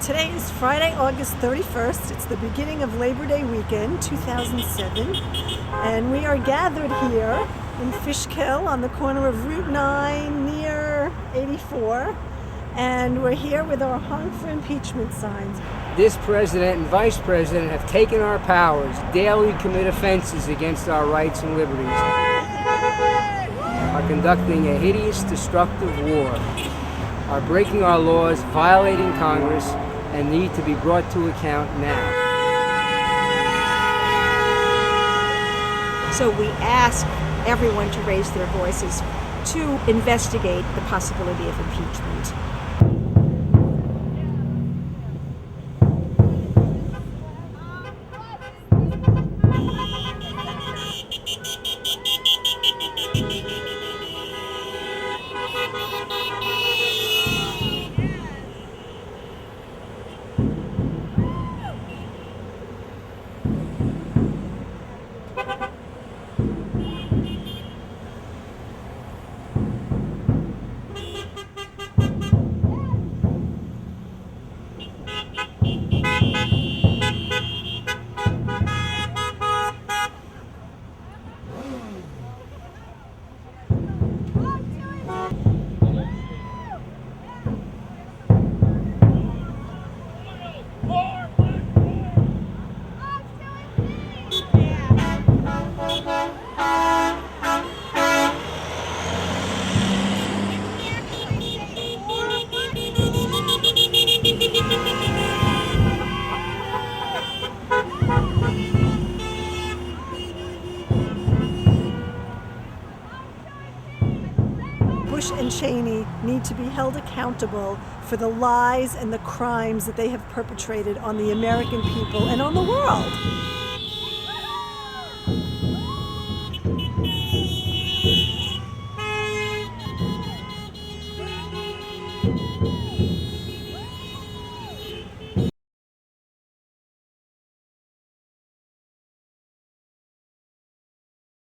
Today is Friday, August 31st. It's the beginning of Labor Day weekend, 2007. And we are gathered here in Fishkill on the corner of Route 9 near 84. And we're here with our Honk for Impeachment signs. This president and vice president have taken our powers, daily commit offenses against our rights and liberties, are conducting a hideous, destructive war, are breaking our laws, violating Congress, and need to be brought to account now. So we ask everyone to raise their voices to investigate the possibility of impeachment. Bush and Cheney need to be held accountable for the lies and the crimes that they have perpetrated on the American people and on the world.